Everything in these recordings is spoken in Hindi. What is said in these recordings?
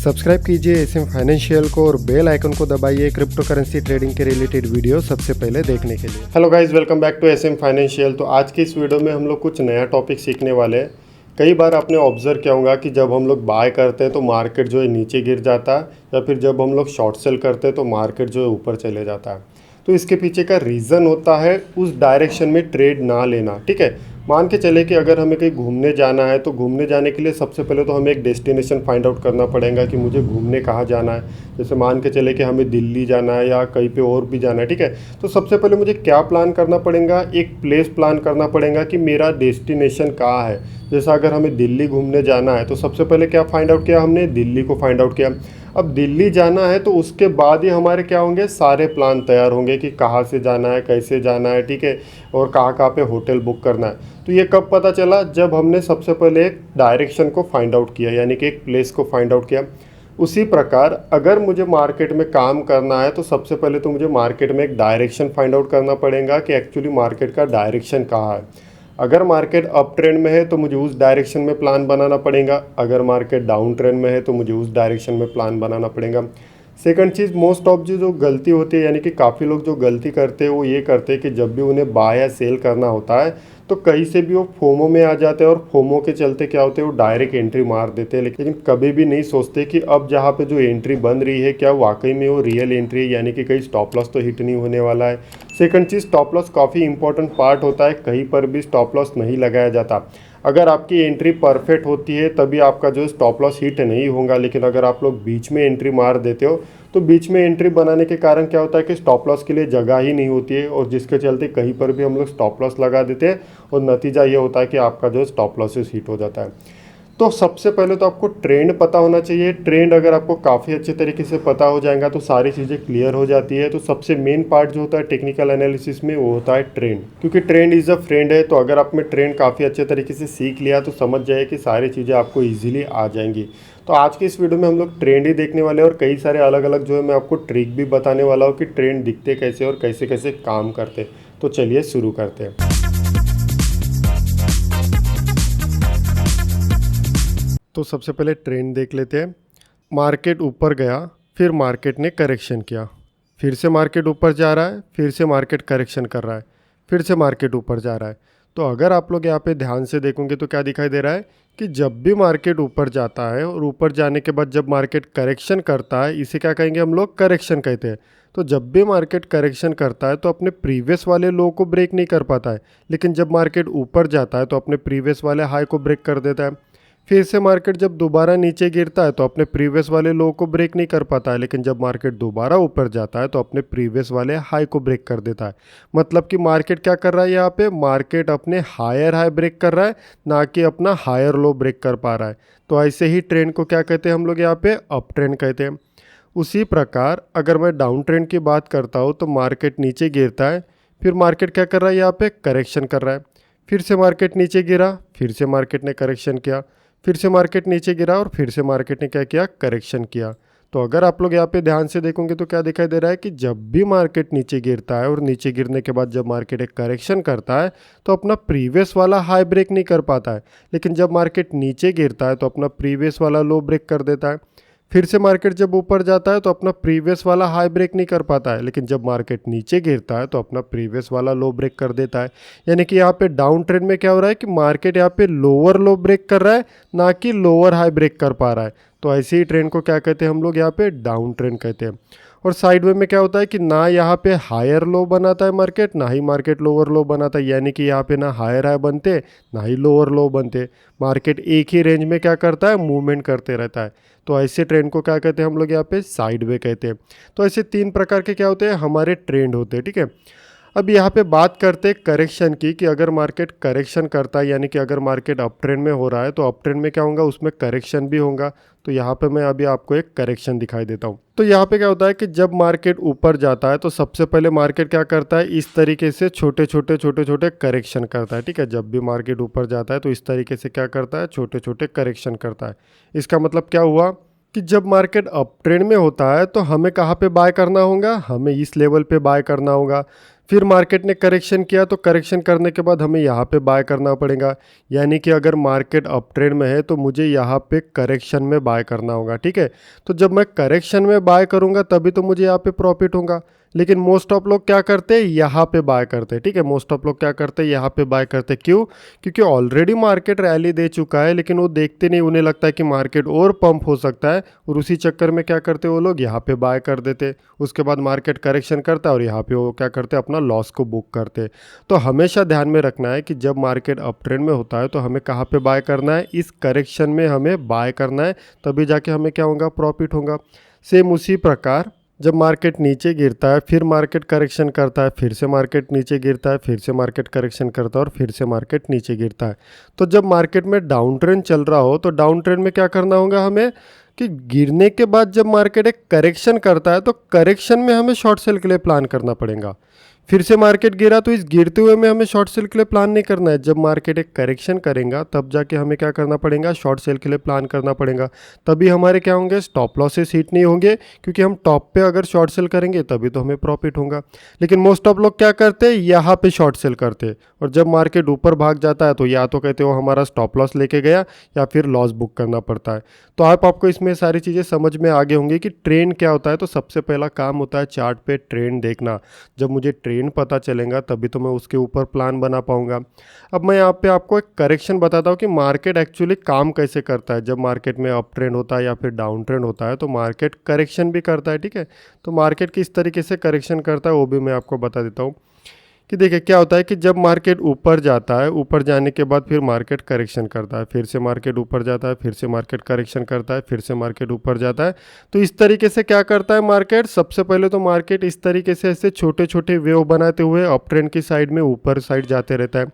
सब्सक्राइब कीजिए एसएम फाइनेंशियल को और बेल आइकन को दबाइए क्रिप्टो करेंसी ट्रेडिंग के रिलेटेड वीडियो सबसे पहले देखने के लिए। Hello guys, welcome back to SM financial. तो आज की इस वीडियो में हम लोग कुछ नया टॉपिक सीखने वाले हैं। कई बार आपने ऑब्जर्व किया होगा कि जब हम लोग बाय करते हैं तो मार्केट जो है नीचे गिर जाता है, या फिर जब हम लोग शॉर्ट सेल करते हैं तो मार्केट जो है ऊपर चले जाता है। तो इसके पीछे का रीज़न होता है उस डायरेक्शन में ट्रेड ना लेना। ठीक है, मान के चले कि अगर हमें कहीं घूमने जाना है तो घूमने जाने के लिए सबसे पहले तो हमें एक डेस्टिनेशन फाइंड आउट करना पड़ेगा कि मुझे घूमने कहाँ जाना है। जैसे मान के चले कि हमें दिल्ली जाना है या कहीं पे और भी जाना है। ठीक है, तो सबसे पहले मुझे क्या प्लान करना पड़ेगा, एक प्लेस प्लान करना पड़ेगा कि मेरा डेस्टिनेशन कहाँ है। जैसा अगर हमें दिल्ली घूमने जाना है तो सबसे पहले क्या फाइंड आउट किया हमने, दिल्ली को फाइंड आउट किया। अब दिल्ली जाना है तो उसके बाद ही हमारे क्या होंगे, सारे प्लान तैयार होंगे कि कहाँ से जाना है, कैसे जाना है। ठीक है, और कहाँ कहाँ पे होटल बुक करना है। तो ये कब पता चला, जब हमने सबसे पहले एक डायरेक्शन को फाइंड आउट किया, यानी कि एक प्लेस को फाइंड आउट किया। उसी प्रकार अगर मुझे मार्केट में काम करना है तो सबसे पहले तो मुझे मार्केट में एक डायरेक्शन फाइंड आउट करना पड़ेगा कि एक्चुअली मार्केट का डायरेक्शन कहाँ है। अगर मार्केट अप ट्रेंड में है तो मुझे उस डायरेक्शन में प्लान बनाना पड़ेगा, अगर मार्केट डाउन ट्रेंड में है तो मुझे उस डायरेक्शन में प्लान बनाना पड़ेगा। सेकंड चीज़, मोस्ट ऑफ जो गलती होती है, यानी कि काफ़ी लोग जो गलती करते हैं वो ये करते हैं कि जब भी उन्हें बाय या सेल करना होता है तो कहीं से भी वो फोमो में आ जाते हैं और फोमो के चलते क्या होते हैं, वो डायरेक्ट एंट्री मार देते हैं। लेकिन कभी भी नहीं सोचते कि अब जहाँ पे जो एंट्री बन रही है क्या वाकई में वो रियल एंट्री है, यानी कि कहीं स्टॉप लॉस तो हिट नहीं होने वाला है। सेकंड चीज़, स्टॉप लॉस काफ़ी इंपॉर्टेंट पार्ट होता है, कहीं पर भी स्टॉप लॉस नहीं लगाया जाता। अगर आपकी एंट्री परफेक्ट होती है तभी आपका जो स्टॉप लॉस हिट नहीं होगा, लेकिन अगर आप लोग बीच में एंट्री मार देते हो तो बीच में एंट्री बनाने के कारण क्या होता है कि स्टॉप लॉस के लिए जगह ही नहीं होती है, और जिसके चलते कहीं पर भी हम लोग स्टॉप लॉस लगा देते हैं और नतीजा ये होता है कि आपका जो स्टॉप लॉसेस हिट हो जाता है। तो सबसे पहले तो आपको ट्रेंड पता होना चाहिए। ट्रेंड अगर आपको काफ़ी अच्छे तरीके से पता हो जाएगा तो सारी चीज़ें क्लियर हो जाती है। तो सबसे मेन पार्ट जो होता है टेक्निकल एनालिसिस में वो होता है ट्रेंड, क्योंकि ट्रेंड इज़ अ फ्रेंड है। तो अगर आपने ट्रेंड काफ़ी अच्छे तरीके से सीख लिया तो समझ जाए कि सारी चीज़ें आपको ईजिली आ जाएंगी। तो आज की इस वीडियो में हम लोग ट्रेंड ही देखने वाले हैं और कई सारे अलग अलग जो है मैं आपको ट्रिक भी बताने वाला हूँ कि ट्रेंड दिखते कैसे और कैसे कैसे काम करते। तो चलिए शुरू करते हैं। तो सबसे पहले ट्रेंड देख लेते हैं। मार्केट ऊपर गया, फिर मार्केट ने करेक्शन किया, फिर से मार्केट ऊपर जा रहा है, फिर से मार्केट करेक्शन कर रहा है, फिर से मार्केट ऊपर जा रहा है। तो अगर आप लोग यहाँ पे ध्यान से देखोगे तो क्या दिखाई दे रहा है कि जब भी मार्केट ऊपर जाता है और ऊपर जाने के बाद जब मार्केट करेक्शन करता है, इसे क्या कहेंगे हम लोग, करेक्शन कहते हैं। तो जब भी मार्केट करेक्शन करता है तो अपने प्रीवियस वाले लो को ब्रेक नहीं कर पाता है, लेकिन जब मार्केट ऊपर जाता है तो अपने प्रीवियस वाले हाई को ब्रेक कर देता है। फिर से मार्केट जब दोबारा नीचे गिरता है तो अपने प्रीवियस वाले लो को ब्रेक नहीं कर पाता है, लेकिन जब मार्केट दोबारा ऊपर जाता है तो अपने प्रीवियस वाले हाई को ब्रेक कर देता है। मतलब कि मार्केट क्या कर रहा है, यहाँ पे मार्केट अपने हायर हाई ब्रेक कर रहा है, ना कि अपना हायर लो ब्रेक कर पा रहा है। तो ऐसे ही ट्रेंड को क्या कहते हैं हम लोग, यहाँ पे अप ट्रेंड कहते हैं। उसी प्रकार अगर मैं डाउन ट्रेंड की बात करता हूँ तो मार्केट नीचे गिरता है, फिर मार्केट क्या कर रहा है, यहाँ पे करेक्शन कर रहा है। फिर से मार्केट नीचे गिरा, फिर से मार्केट ने करेक्शन किया, फिर से मार्केट नीचे गिरा और फिर से मार्केट ने क्या किया, करेक्शन किया। तो अगर आप लोग यहाँ पे ध्यान से देखोगे तो क्या दिखाई दे रहा है कि जब भी मार्केट नीचे गिरता है और नीचे गिरने के बाद जब मार्केट एक करेक्शन करता है तो अपना प्रीवियस वाला हाई ब्रेक नहीं कर पाता है, लेकिन जब मार्केट नीचे गिरता है तो अपना प्रीवियस वाला लो ब्रेक कर देता है। फिर से मार्केट जब ऊपर जाता है तो अपना प्रीवियस वाला हाई ब्रेक नहीं कर पाता है, लेकिन जब मार्केट नीचे गिरता है तो अपना प्रीवियस वाला लो ब्रेक कर देता है। यानी कि यहाँ पे डाउन ट्रेंड में क्या हो रहा है कि मार्केट यहाँ पे लोअर लो ब्रेक कर रहा है, ना कि लोअर हाई ब्रेक कर पा रहा है। तो ऐसे ही ट्रेंड को क्या कहते हैं हम लोग, यहाँ पे डाउन ट्रेंड कहते हैं। और साइड वे में क्या होता है कि ना यहाँ पे हायर लो बनाता है मार्केट, ना ही मार्केट लोअर लो बनाता है, यानी कि यहाँ पे ना हायर हाई बनते ना ही लोअर लो बनते। मार्केट एक ही रेंज में क्या करता है, मूवमेंट करते रहता है। तो ऐसे ट्रेंड को क्या कहते हैं हम लोग, यहाँ पे साइड वे कहते हैं। तो ऐसे तीन प्रकार के क्या होते हैं, हमारे ट्रेंड होते हैं। ठीक है, अब यहाँ पे बात करते हैं करेक्शन की, कि अगर मार्केट करेक्शन करता है, यानी कि अगर मार्केट अप ट्रेंड में हो रहा है तो अप ट्रेंड में क्या होगा, उसमें करेक्शन भी होगा। तो यहाँ पे मैं अभी आपको एक करेक्शन दिखाई देता हूँ। तो यहाँ पे क्या होता है कि जब मार्केट ऊपर जाता है तो सबसे पहले मार्केट क्या करता है, इस तरीके से छोटे छोटे करेक्शन करता है। ठीक है, जब भी मार्केट ऊपर जाता है तो इस तरीके से क्या करता है, छोटे छोटे करेक्शन करता है। इसका मतलब क्या हुआ कि जब मार्केट अप ट्रेंड में होता है तो हमें कहाँ पे बाय करना होगा, हमें इस लेवल पे बाय करना होगा। फिर मार्केट ने करेक्शन किया तो करेक्शन करने के बाद हमें यहाँ पे बाय करना पड़ेगा, यानी कि अगर मार्केट अप ट्रेंड में है तो मुझे यहाँ पे करेक्शन में बाय करना होगा, ठीक है। तो जब मैं करेक्शन में बाय करूँगा तभी तो मुझे यहाँ पे प्रॉफिट होगा। लेकिन मोस्ट ऑफ लोग क्या करते हैं, यहाँ पे बाय करते हैं, ठीक है। मोस्ट ऑफ लोग क्या करते हैं, यहाँ पे बाय करते हैं। क्यों? क्योंकि ऑलरेडी मार्केट रैली दे चुका है, लेकिन वो देखते नहीं, उन्हें लगता है कि मार्केट और पंप हो सकता है, और उसी चक्कर में क्या करते हैं वो लोग, यहाँ पे बाय कर देते। उसके बाद मार्केट करेक्शन करता है और यहाँ पे वो क्या करते हैं, अपना लॉस को बुक करते। तो हमेशा ध्यान में रखना है कि जब मार्केट अप ट्रेंड में होता है तो हमें कहाँ पे बाय करना है, इस करेक्शन में हमें बाय करना है, तभी जाके हमें क्या होगा, प्रॉफिट होगा। सेम उसी प्रकार जब मार्केट नीचे गिरता है, फिर मार्केट करेक्शन करता है, फिर से मार्केट नीचे गिरता है, फिर से मार्केट करेक्शन करता है और फिर से मार्केट नीचे गिरता है। तो जब मार्केट में डाउन ट्रेंड चल रहा हो तो डाउन ट्रेंड में क्या करना होगा हमें, कि गिरने के बाद जब मार्केट एक करेक्शन करता है तो करेक्शन में हमें शॉर्ट सेल के लिए प्लान करना पड़ेगा। फिर से मार्केट गिरा तो इस गिरते हुए में हमें शॉर्ट सेल के लिए प्लान नहीं करना है। जब मार्केट एक करेक्शन करेगा तब जाके हमें क्या करना पड़ेगा, शॉर्ट सेल के लिए प्लान करना पड़ेगा। तभी हमारे क्या होंगे, स्टॉप लॉसेस हिट नहीं होंगे, क्योंकि हम टॉप पे अगर शॉर्ट सेल करेंगे तभी तो हमें प्रॉफिट होगा। लेकिन मोस्ट ऑफ लोग क्या करते हैं, यहाँ पे शॉर्ट सेल करते हैं, और जब मार्केट ऊपर भाग जाता है तो या तो कहते हो हमारा स्टॉप लॉस लेके गया, या फिर लॉस बुक करना पड़ता है। तो आपको इसमें सारी चीज़ें समझ में आ गई होंगी कि ट्रेंड क्या होता है। तो सबसे पहला काम होता है चार्ट पे ट्रेंड देखना। जब मुझे ट्रेंड पता चलेगा तभी तो मैं उसके ऊपर प्लान बना पाऊंगा। अब मैं यहाँ पे आपको एक करेक्शन बताता हूँ कि मार्केट एक्चुअली काम कैसे करता है। जब मार्केट में अप ट्रेंड होता है या फिर डाउन ट्रेंड होता है तो मार्केट करेक्शन भी करता है, ठीक है। तो मार्केट किस तरीके से करेक्शन करता है वो भी मैं आपको बता देता हूँ। कि देखिए क्या होता है कि जब मार्केट ऊपर जाता है, ऊपर जाने के बाद फिर मार्केट करेक्शन करता है, फिर से मार्केट ऊपर जाता है, फिर से मार्केट करेक्शन करता है, फिर से मार्केट ऊपर जाता है। तो इस तरीके से क्या करता है मार्केट, सबसे पहले तो मार्केट इस तरीके से ऐसे छोटे छोटे वेव बनाते हुए अप ट्रेंड की साइड में ऊपर साइड जाते रहता है।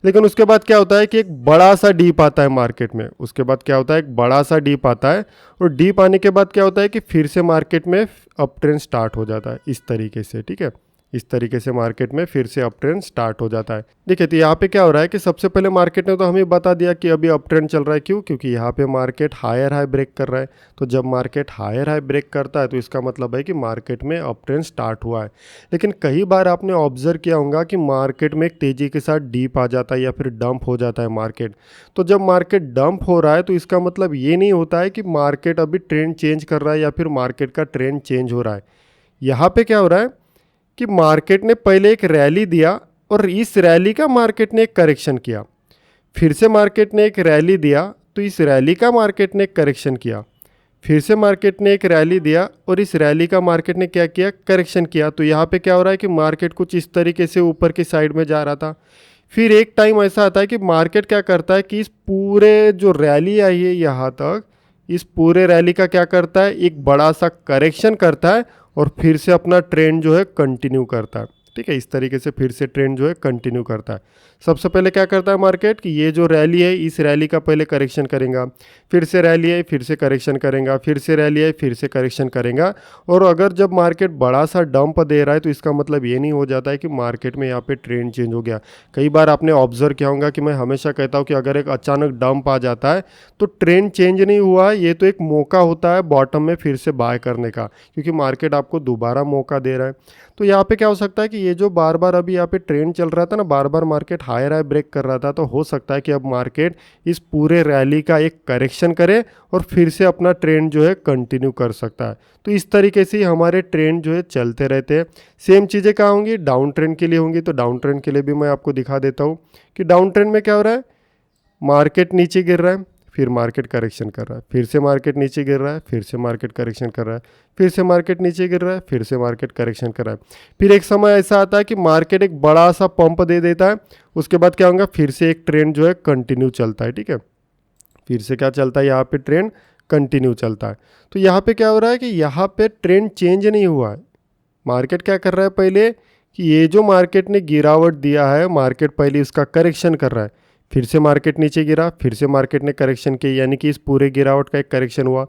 लेकिन उसके बाद क्या होता है कि एक बड़ा सा डीप आता है मार्केट में। उसके बाद क्या होता है, एक बड़ा सा डीप आता है, और डीप आने के बाद क्या होता है कि फिर से मार्केट में अप ट्रेंड स्टार्ट हो जाता है इस तरीके से, ठीक है। इस तरीके से मार्केट में फिर से अप ट्रेंड स्टार्ट हो जाता है। देखिए तो यहाँ पे क्या हो रहा है कि सबसे पहले मार्केट ने तो हमें बता दिया कि अभी अप ट्रेंड चल रहा है। क्यों? क्योंकि यहाँ पे मार्केट हायर हाई ब्रेक कर रहा है। तो जब मार्केट हायर हाई ब्रेक करता है तो इसका मतलब है कि मार्केट में अप ट्रेंड स्टार्ट हुआ है। लेकिन कई बार आपने ऑब्जर्व किया होगा कि मार्केट में एक तेज़ी के साथ डीप आ जाता है या फिर डंप हो जाता है मार्केट। तो जब मार्केट डंप हो रहा है तो इसका मतलब ये नहीं होता है कि मार्केट अभी ट्रेंड चेंज कर रहा है या फिर मार्केट का ट्रेंड चेंज हो रहा है। यहाँ पे क्या हो रहा है कि मार्केट ने पहले एक रैली दिया और इस रैली का मार्केट ने एक करेक्शन किया, फिर से मार्केट ने एक रैली दिया तो इस रैली का मार्केट ने एक करेक्शन किया, फिर से मार्केट ने एक रैली दिया और इस रैली का मार्केट ने क्या किया, करेक्शन किया। तो यहाँ पे क्या हो रहा है कि मार्केट कुछ इस तरीके से ऊपर की साइड में जा रहा था। फिर एक टाइम ऐसा आता है कि मार्केट क्या करता है कि इस पूरे जो रैली आई है यहाँ तक, इस पूरे रैली का क्या करता है, एक बड़ा सा करेक्शन करता है और फिर से अपना ट्रेंड जो है कंटिन्यू करता है, ठीक है। इस तरीके से फिर से ट्रेंड जो है कंटिन्यू करता है। सबसे पहले क्या करता है मार्केट कि ये जो रैली है इस रैली का पहले करेक्शन करेगा, फिर से रैली है फिर से करेक्शन करेगा, फिर से रैली है फिर से करेक्शन करेगा। और अगर जब मार्केट बड़ा सा डंप दे रहा है तो इसका मतलब ये नहीं हो जाता है कि मार्केट में यहाँ पे ट्रेंड चेंज हो गया। कई बार आपने ऑब्जर्व किया होगा कि मैं हमेशा कहता हूँ कि अगर एक अचानक डंप आ जाता है तो ट्रेंड चेंज नहीं हुआ, ये तो एक मौका होता है बॉटम में फिर से बाय करने का, क्योंकि मार्केट आपको दोबारा मौका दे रहा है। तो यहाँ पे क्या हो सकता है कि ये जो बार बार अभी यहाँ पे ट्रेंड चल रहा था ना, बार बार मार्केट हायर हाई ब्रेक कर रहा था, तो हो सकता है कि अब मार्केट इस पूरे रैली का एक करेक्शन करे और फिर से अपना ट्रेंड जो है कंटिन्यू कर सकता है। तो इस तरीके से हमारे ट्रेंड जो है चलते रहते हैं। सेम चीज़ें कहाँ होंगी, डाउन ट्रेंड के लिए होंगी। तो डाउन ट्रेंड के लिए भी मैं आपको दिखा देता हूँ कि डाउन ट्रेंड में क्या हो रहा है, मार्केट नीचे गिर रहा है, फिर मार्केट करेक्शन कर रहा है, फिर से मार्केट नीचे गिर रहा है, फिर से मार्केट करेक्शन कर रहा है, फिर से मार्केट नीचे गिर रहा है, फिर से मार्केट करेक्शन कर रहा है। फिर एक समय ऐसा आता है कि मार्केट एक बड़ा सा पंप दे देता है। उसके बाद क्या होगा, फिर से एक ट्रेंड जो है कंटिन्यू चलता है, ठीक है। फिर से क्या चलता है, यहाँ पे ट्रेंड कंटिन्यू चलता है। तो यहाँ पे क्या हो रहा है कि यहाँ पे ट्रेंड चेंज नहीं हुआ है। मार्केट क्या कर रहा है पहले कि ये जो मार्केट ने गिरावट दिया है, मार्केट पहले उसका करेक्शन कर रहा है, फिर से मार्केट नीचे गिरा, फिर से मार्केट ने करेक्शन किया, यानी कि इस पूरे गिरावट का एक करेक्शन हुआ।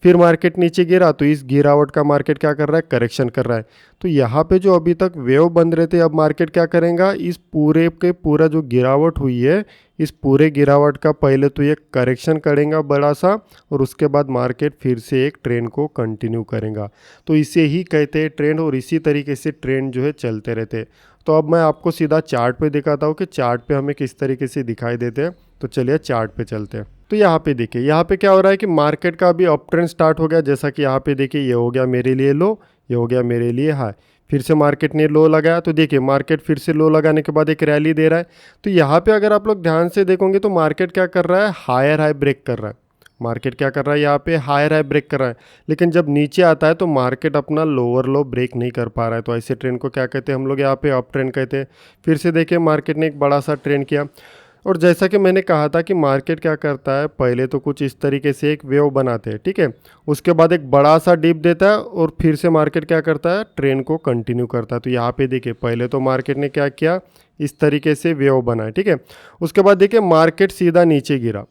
फिर मार्केट नीचे गिरा तो इस गिरावट का मार्केट क्या कर रहा है, करेक्शन कर रहा है। तो यहाँ पे जो अभी तक वेव बन रहे थे, अब मार्केट क्या करेगा, इस पूरे के पूरा जो गिरावट हुई है, इस पूरे गिरावट का पहले तो ये करेक्शन करेगा बड़ा सा, और उसके बाद मार्केट फिर से एक ट्रेंड को कंटिन्यू करेगा। तो इसे ही कहते हैं ट्रेंड, और इसी तरीके से ट्रेंड जो है चलते रहते हैं। तो अब मैं आपको सीधा चार्ट पे दिखाता हूँ कि चार्ट पे हमें किस तरीके से दिखाई देते हैं। तो चलिए चार्ट पे चलते हैं। तो यहाँ पे देखिए, यहाँ पे क्या हो रहा है कि मार्केट का अभी अप ट्रेंड स्टार्ट हो गया। जैसा कि यहाँ पे देखिए, ये हो गया मेरे लिए लो, ये हो गया मेरे लिए हाई, फिर से मार्केट ने लो लगाया। तो देखिए मार्केट फिर से लो लगाने के बाद एक रैली दे रहा है। तो यहाँ पे अगर आप लोग ध्यान से देखोगे तो मार्केट क्या कर रहा है, हायर हाई ब्रेक कर रहा है। मार्केट क्या कर रहा है, यहाँ पे हायर हाई ब्रेक कर रहा है। लेकिन जब नीचे आता है तो मार्केट अपना लोअर लो ब्रेक नहीं कर पा रहा है। तो ऐसे ट्रेंड को क्या कहते हैं हम लोग, यहाँ पे अप ट्रेंड कहते हैं। फिर से देखिए मार्केट ने एक बड़ा सा ट्रेंड किया, और जैसा कि मैंने कहा था कि मार्केट क्या करता है, पहले तो कुछ इस तरीके से एक वेव बनाते हैं, ठीक है। उसके बाद एक बड़ा सा डिप देता है और फिर से मार्केट क्या करता है, ट्रेंड को कंटिन्यू करता है। तो यहाँ पे देखिए पहले तो मार्केट ने क्या किया, इस तरीके से वेव बनाया, ठीक है। उसके बाद देखिए मार्केट सीधा नीचे गिरा।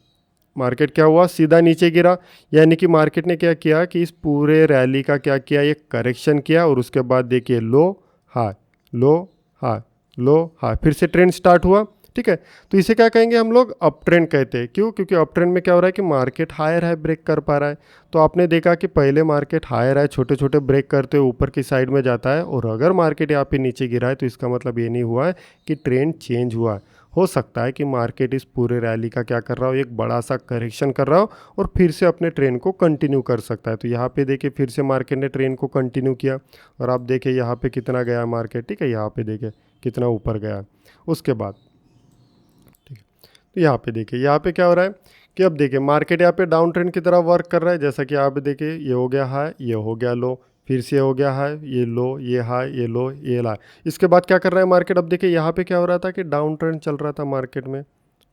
मार्केट क्या हुआ, सीधा नीचे गिरा। यानी कि मार्केट ने क्या किया कि इस पूरे रैली का क्या किया, एक करेक्शन किया, और उसके बाद देखिए लो हाई, लो हाई, लो हाई, फिर से ट्रेंड स्टार्ट हुआ, ठीक है। तो इसे क्या कहेंगे हम लोग, अप ट्रेंड कहते हैं। क्यों, क्योंकि अप ट्रेंड में क्या हो रहा है कि मार्केट हायर हाई ब्रेक कर पा रहा है। तो आपने देखा कि पहले मार्केट हायर हाई छोटे छोटे ब्रेक करते हुए ऊपर की साइड में जाता है, और अगर मार्केट यहाँ पे नीचे गिरा है तो इसका मतलब ये नहीं हुआ है कि ट्रेंड चेंज हुआ है। हो सकता है कि मार्केट इस पूरे रैली का क्या कर रहा हो, एक बड़ा सा करेक्शन कर रहा हो, और फिर से अपने ट्रेंड को कंटिन्यू कर सकता है। तो यहाँ पे देखिए फिर से मार्केट ने ट्रेंड को कंटिन्यू किया, और आप देखिए यहाँ पे कितना गया मार्केट, ठीक है। यहाँ पे देखिए कितना ऊपर गया। उसके बाद तो यहाँ पे देखिए, यहाँ पे क्या हो रहा है कि अब देखिए मार्केट यहाँ पे डाउन ट्रेंड की तरह वर्क कर रहा है। जैसा कि यहाँ पे देखिए, ये हो गया हाई, ये हो गया लो, फिर से हो गया हाई, ये लो, ये हाई, ये लो, ये ला। इसके बाद क्या कर रहा है मार्केट, अब देखिए यहाँ पे क्या हो रहा था कि डाउन ट्रेंड चल रहा था मार्केट में,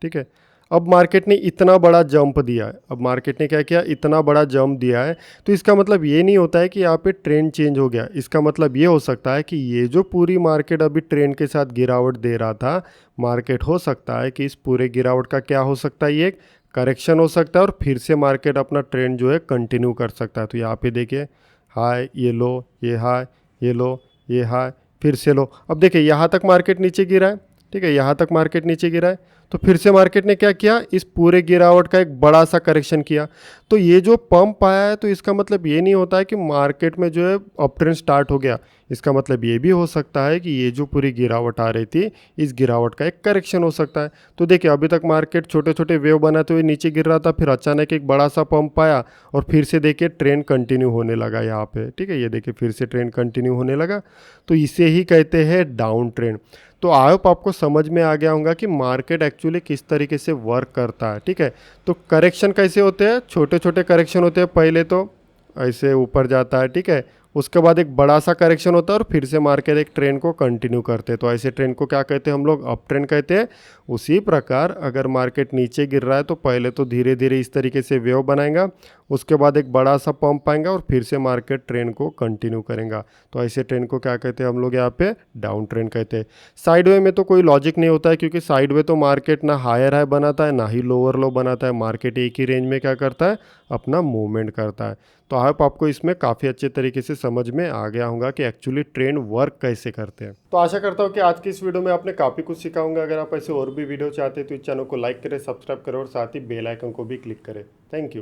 ठीक है। अब मार्केट ने इतना बड़ा जंप दिया है, अब मार्केट ने क्या किया, इतना बड़ा जंप दिया है। तो इसका मतलब ये नहीं होता है कि यहाँ पे ट्रेंड चेंज हो गया। इसका मतलब ये हो सकता है कि ये जो पूरी मार्केट अभी ट्रेंड के साथ गिरावट दे रहा था, मार्केट हो सकता है कि इस पूरे गिरावट का क्या हो सकता है, ये एक करेक्शन हो सकता है, और फिर से मार्केट अपना ट्रेंड जो है कंटिन्यू कर सकता है। तो यहाँ पे देखिए हाई, ये लो, ये हाई, ये लो, ये हाई, फिर से लो। अब देखिए यहाँ तक मार्केट नीचे गिरा है, ठीक है, यहाँ तक मार्केट नीचे गिरा है। तो फिर से मार्केट ने क्या किया, इस पूरे गिरावट का एक बड़ा सा करेक्शन किया। तो ये जो पंप आया है, तो इसका मतलब ये नहीं होता है कि मार्केट में जो है अप ट्रेंड स्टार्ट हो गया। इसका मतलब ये भी हो सकता है कि ये जो पूरी गिरावट आ रही थी, इस गिरावट का एक करेक्शन हो सकता है। तो देखिए अभी तक मार्केट छोटे छोटे वेव बनाते हुए नीचे गिर रहा था, फिर अचानक एक बड़ा सा पंप आया, और फिर से देखिए ट्रेंड कंटिन्यू होने लगा यहाँ पे, ठीक है। ये देखिए फिर से ट्रेंड कंटिन्यू होने लगा। तो इसे ही कहते हैं डाउन ट्रेंड। तो आई होप आपको समझ में आ गया होगा कि मार्केट एक्चुअली किस तरीके से वर्क करता है, ठीक है। तो करेक्शन कैसे होते हैं, छोटे छोटे करेक्शन होते हैं। पहले तो ऐसे ऊपर जाता है, ठीक है, उसके बाद एक बड़ा सा करेक्शन होता है, और फिर से मार्केट एक ट्रेंड को कंटिन्यू करते हैं। तो ऐसे ट्रेंड को क्या कहते हैं हम लोग, अप ट्रेंड कहते हैं। उसी प्रकार अगर मार्केट नीचे गिर रहा है तो पहले तो धीरे धीरे इस तरीके से वेव बनाएगा, उसके बाद एक बड़ा सा पंप आएगा, और फिर से मार्केट ट्रेंड को कंटिन्यू करेगा। तो ऐसे ट्रेंड को क्या कहते हैं हम लोग यहाँ पे, डाउन ट्रेंड कहते हैं। साइड वे में तो कोई लॉजिक नहीं होता है, क्योंकि साइड वे तो मार्केट ना हायर हाई बनाता है, ना ही लोअर लो बनाता है। मार्केट एक ही रेंज में क्या करता है, अपना मूवमेंट करता है। तो आई होप आपको इसमें काफ़ी अच्छे तरीके से समझ में आ गया होगा कि एक्चुअली ट्रेंड वर्क कैसे करते हैं। तो आशा करता हूँ कि आज की इस वीडियो में आपने काफ़ी कुछ सीखा होगा। अगर आप ऐसे और भी वीडियो चाहते हैं तो इस चैनल को लाइक करें, सब्सक्राइब करें, और साथ ही बेल आइकन को भी क्लिक करें। Thank you.